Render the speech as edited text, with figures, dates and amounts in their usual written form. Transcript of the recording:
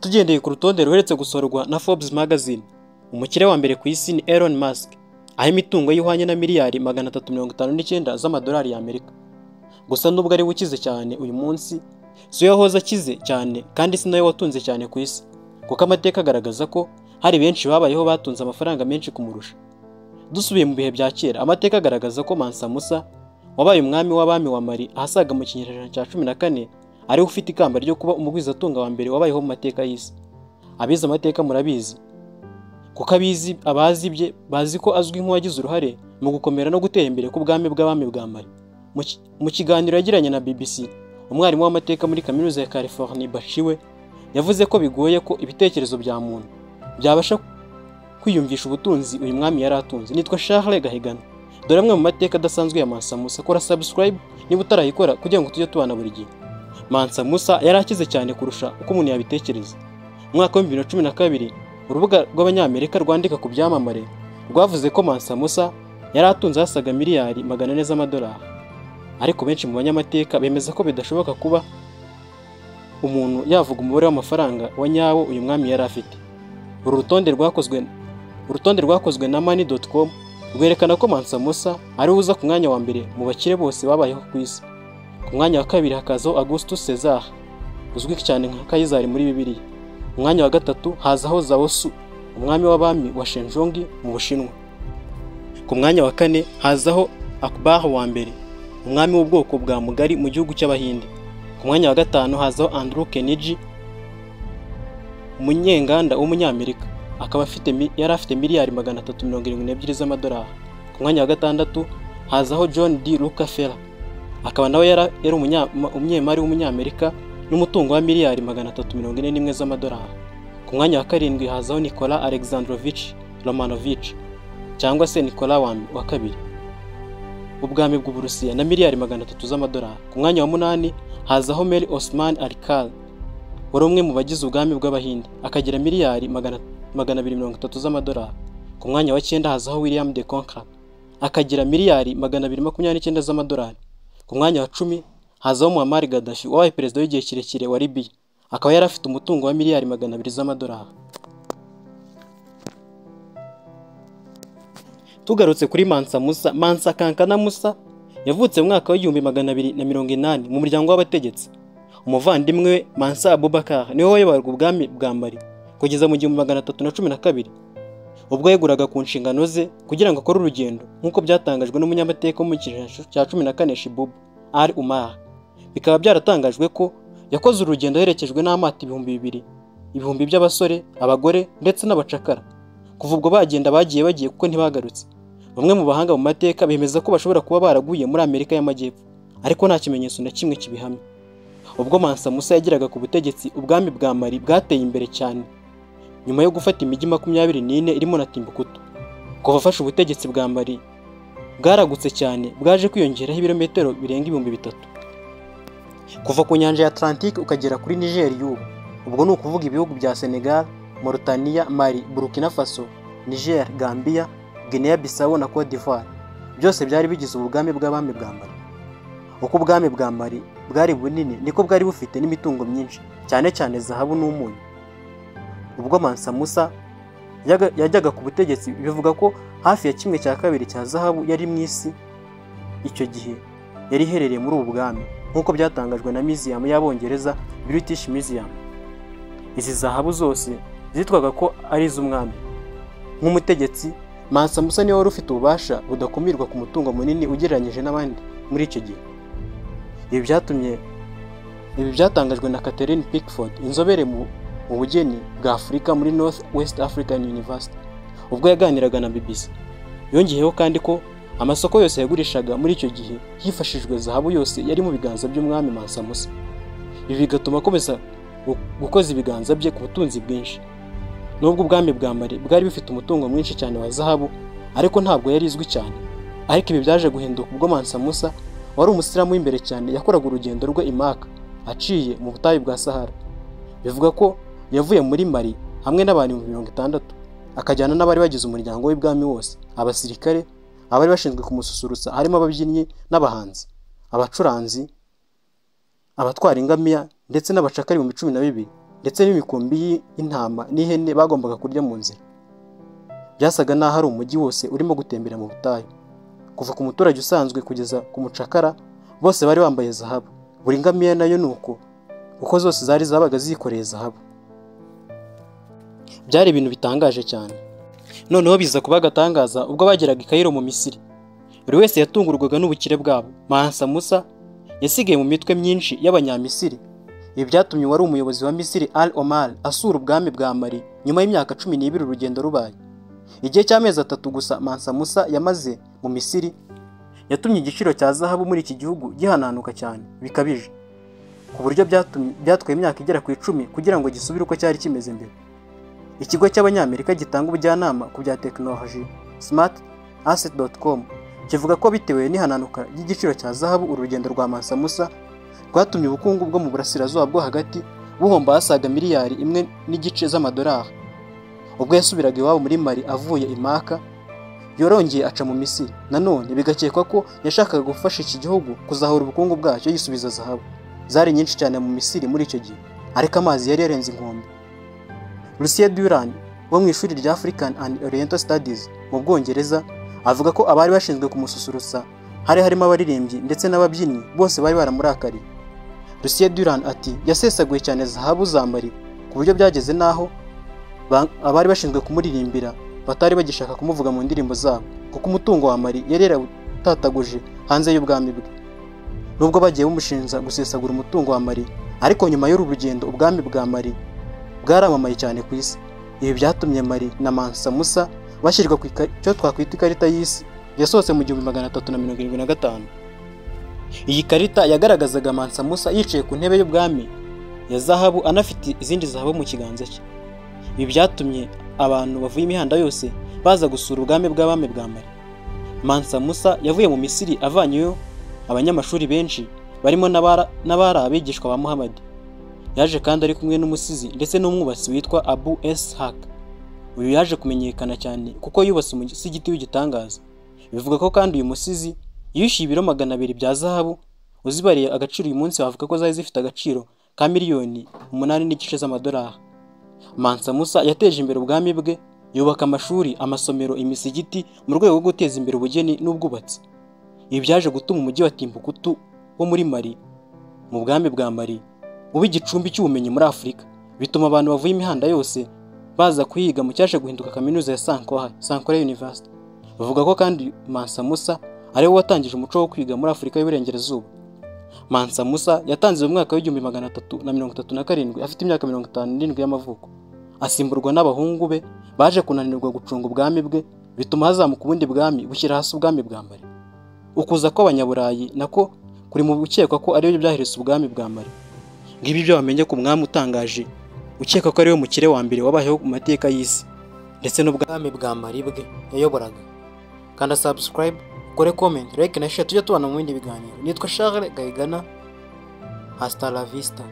Tugendeye ku rutonde ruheretse gusorwa na Forbes magazine, umukire wa mbere ku isi ni Elon Musk, aho imitungo yihwanye na miliyari 359 z'amadolari y'Amerika. Gusa nubwo ari bukize cyane uyu munsi, si yahoze akize cyane kandi si nawe watunze cyane ku isi, kuko amateka agaragaza ko hari benshi babayeho batunze amafaranga menshi kumurusha. Dusubiye mu bihe bya kera, amateka agaragaza ko Mansa Musa wabaye umwami w'abami wa Mali ahasaga mu kinyejana cya 14 ariwe ufite ikamba ryo kuba umugwizatunga wa mbere wabayeho mu mateka y'isi. Abize amateka murabizi, kuko abazi bye bazi ko azwi nk'uwagize uruhare mu gukomera no gutera imbere ku bwami bw'abami bwa Mali. Mu kiganiro yagiranye na BBC, umwarimu w'amateka muri kaminuza ya California Bachiwe yavuze ko bigoye ko ibitekerezo bya muntu byabasha kwiyumvisha ubutunzi uyu mwami yari atunze. Nitwa Charles Gahigana, dore amwe mu mateka adasanzwe ya Mansa Musa. Kora subscribe niba utarayikora kugira ngo tujye tubana buri gihe. Mansa Musa yari akize cyane kurusha uko umuntu yabitekereza. Mu mwaka wa 2012, urubuga rw'abanyamerika rwandika ku byamamare rwavuze ko Mansa Musa yari atunze hasaga miliyari 400 z'amadolari. Ariko benshi mu banyamateka bemeza ko bidashoboka kuba umuntu yavuga umubare w'amafaranga wa nyawo uyu mwami yari afite. Uru rutonde rwakozwe na money.com rwerekana ko Mansa Musa ari uza ku mwanya wa mbere mu bakire bose babayeho ku isi. Ku mwanya wa kabiri hakazaho Augustus Caesar, uzwi cyane nka Kayizari muri Bibiliya. Ku mwanya wa gatatu hazaho Zaosu, umwami w'abami wa Shenzong mu Bushinwa. Ku mwanya wa kane hazaho Akbar wa mbere, umwami w'ubwoko bwa Mugari mu gihugu cy'Abahinde. Ku mwanya wa gatanu hazaho Andrew Carnegie, umunyenganda w'umunyamerika, akaba yari afite miliyari 372 z'amadolari. Ku mwanya wa gatandatu hazaho John D. Rockefeller, akaba nawe yari umunyemari w'umunyamerika n'umutungo wa miliyari 341 z'amadolari. Ku mwanya wa karindwi hazaho Nikola Alexandrovich Romanovich, cyangwa se Nikola wa kabiri, ubwami bw'Uburusiya na miliyari 300 z'amadolari. Ku mwanya wa munani hazaho Mary Osman Alkal, wari umwe mu bagize ubwami bw'Abahinde, akagira miliyari 230 z'amadolari. Ku mwanya wa 9 hazaho William de Conqueror, akagira miliyari 229 z'amadolari. Ku mwanya wa 10 hazaho Muammar Gaddafi, wabaye perezida w'igihe kirekire wa Libya, akaba yari afite umutungo wa miliyari 200 z'amadolari. Tugarutse kuri Mansa Musa, Mansa Kankana Musa yavutse mu mwaka wa 1280 mu muryango w'abategetsi. Umuvandimwe we Mansa Abubakar niwe wayoboraga ubwami bwa Mali kugeza mu 1312, ubwo yeguraga ku nshingano ze kugira ngo akore urugendo nk'uko byatangajwe n'umunyamateka wo mu kinyejana cya 14 Shibub al-Umar. Bikaba byaratangajwe ko yakoze urugendo aherekejwe n'amato 2,000, ibihumbi by'abasore, abagore ndetse n'abacakara. Kuva ubwo bagiye kuko ntibagarutse. Bamwe mu bahanga mu mateka bemeza ko bashobora kuba baraguye muri Amerika y'Amajyepfo, ariko nta kimenyetso na kimwe kibihamya. Ubwo Mansa Musa yagiraga ku butegetsi, ubwami bwa Mali bwateye imbere cyane nyuma yo gufata imijyi 24 irimo na Timbuktu. Kuva afashe ubutegetsi bwa Mali bwaragutse cyane, bwaje kwiyongeraho ibirometero birenga 3,000. Kuva ku nyanja ya Atlantique ukagera kuri Niger y'ubu, ubwo ni ukuvuga ibihugu bya Senegal, Mauritania, Mali, Burkina Faso, Niger, Gambia, Guinea Bissau na Cote d'Ivoire, byose byari bigize ubwami bw'abami bwa Mali. Uko ubwami bwa Mali bwari bunini niko bwari bufite n'imitungo myinshi, cyane cyane zahabu n'umunyu. Ubwo Mansa Musa yajyaga ku butegetsi, bivuga ko hafi ya 1/2 cya zahabu yari mu isi icyo gihe yari iherereye muri ubu bwami, nk'uko byatangajwe na museum y'Abongereza, British Museum. Izi zahabu zose zitwaga ko ari iz'umwami. Nk'umutegetsi, Mansa Musa niwe wari ufite ububasha budakumirwa ku mutungo munini ugereranyije n'abandi muri icyo gihe. Ibi byatangajwe na Catherine Pickford, inzobere mu bugeni bwa Afurika muri North West African University, ubwo yaganiraga na BBC. Yongeyeho kandi ko amasoko yose yagurishaga muri icyo gihe hifashishijwe zahabu yose yari mu biganza by'umwami Mansa Musa. Ibi bigatuma akomeza gukoza ibiganza bye ku butunzi bwinshi. Nubwo ubwami bwa Mali bwari bufite umutungo mwinshi cyane wa zahabu, ariko ntabwo yari izwi cyane. Ariko ibi byaje guhinduka ubwo Mansa Musa, wari umusiramu w'imbere cyane, yakoraga urugendo rwe i Maka aciye mu butayu bwa Sahara. Bivuga ko yavuye muri Mali hamwe n'abantu 60, akajyana n'abari bagize umuryango w'ibwami wose, abasirikare, abari bashinzwe kumususurutsa harimo ababyinnyi n'abahanzi, abacuranzi, abatwara ingamiya ndetse n'abacakari 12. ndetse n'imikumbi y'intama n'ihene bagombaga kurya mu nzira. Byasaga n'aho ari umujyi wose urimo gutembera mu butayu. Kuva ku muturage usanzwe kugeza ku mucakara, bose bari bambaye zahabu. Buri ngamiya nayo nuko, kuko zose zari zabaga zikoreye zahabu. Byari ibintu bitangaje cyane. Noneho biza kuba agatangaza ubwo bageraga i Kairo mu Misiri. Buri wese yatungurwaga n'ubukire bwabo. Mansa Musa yasigaye mu mitwe myinshi y'Abanyamisiri. Ibi byatumye wari umuyobozi wa Misiri Al Omar asura ubwami bwa Mali nyuma y'imyaka 12 urugendo rubaye. Igihe cy'amezi 3 gusa Mansa Musa yamaze mu Misiri yatumye igiciro cya zahabu muri iki gihugu gihananuka cyane bikabije, ku buryo byatwaye imyaka igera ku 10 kugira ngo gisubire uko cyari kimeze mbere. Ikigo cy'Abanyamerika gitanga ubujyanama ku bya tekinoloji smartasset.com kivuga ko bitewe n'ihananuka ry'igiciro cya zahabu urugendo rwa Mansa Musa rwatumye ubukungu bwo mu burasirazuba bwo hagati buhomba hasaga miliyari 1.5 z'amadolari. Ubwo yasubiraga iwabo muri Mali avuye i Maka, yorongeye aca mu Misiri. Nanone bigakekwa ko yashakaga gufasha iki gihugu kuzahura ubukungu bwacyo yisubiza zahabu zari nyinshi cyane mu Misiri muri icyo gihe, ariko amazi yari yarenze inkombe. Lucien Duran wo mu ishuri rya African and Oriental Studies mu Bwongereza avuga ko abari bashinzwe kumususurutsa harimo abaririmbyi ndetse n'ababyinnyi bose bari baramurakariye. Lucien Duran ati yasesaguye cyane zahabu za Mali ku buryo byageze naho abari bashinzwe kumuririmbira batari bagishaka kumuvuga mu ndirimbo zabo, kuko umutungo wa Mali yari yaratataguje hanze y'ubwami bwe. Nubwo bagiye bamushinja gusesagura umutungo wa Mali, ariko nyuma y'uru rugendo ubwami bwa Mali bwaramamaye cyane ku isi. Ibi byatumye Mali na Mansa Musa bashyirwa ku cyo twakwita ikarita y'isi yasohotse mu 1375. Iyi karita yagaragazaga Mansa Musa yicaye ku ntebe y'ubwami ya zahabu anafite izindi zahabu mu kiganza cye. Ibi byatumye abantu bavuye imihanda yose baza gusura ubwami bw'abami bwa Mali. Mansa Musa yavuye mu Misiri avanyeyo abanyamashuri benshi barimo n'abari abigishwa ba Muhammad. Yaje kandi ari kumwe n'umusizi ndetse n'umwubatsi witwa Abu Ishaq. Uyu yaje kumenyekana cyane kuko yubatse umusigiti w'igitangaza. Bivuga ko kandi uyu musizi yishyuye ibiro 200 bya zahabu, uzibariye agaciro uyu munsi bavuga ko zari zifite agaciro ka miliyoni 8.5 z'amadolari. Mansa Musa yateje imbere ubwami bwe, yubaka amashuri, amasomero, imisigiti mu rwego rwo guteza imbere ubugeni n'ubwubatsi. Ibi byaje gutuma umujyi wa Timbuktu wo muri Mali mu bwami bwa Mali uba igicumbi cy'ubumenyi muri Afurika, bituma abantu bavuye imihanda yose baza kuyiga mu cyaje guhinduka kaminuza ya Sankore University. Bavuga ko kandi Mansa Musa ari we watangije umuco wo kwiga muri Afurika y'Uburengerazuba. Mansa Musa yatanze mu mwaka w'1337 afite imyaka 57 y'amavuko. Asimburwa n'abahungu be baje kunanirwa gucunga ubwami bwe, bituma hazamuka ubundi bwami bushyira hasi ubwami bwa Mali. Ukuza kw'Abanyaburayi nako kuri mu bukekwa ko ari byo byahereza ubwami bwa Mali. Ngibi byo bamenye ku mwami utangaje ukeka ko ari we mukire wa mbere wabayeho mu mateka y'isi, ndetse n'ubwami bwa Mali bwe yayoboraga. Kanda subscribe, kore comment, like na share, tujye tubana mu bindi biganiro. Nitwa Charles Gayigana. Hasta la vista.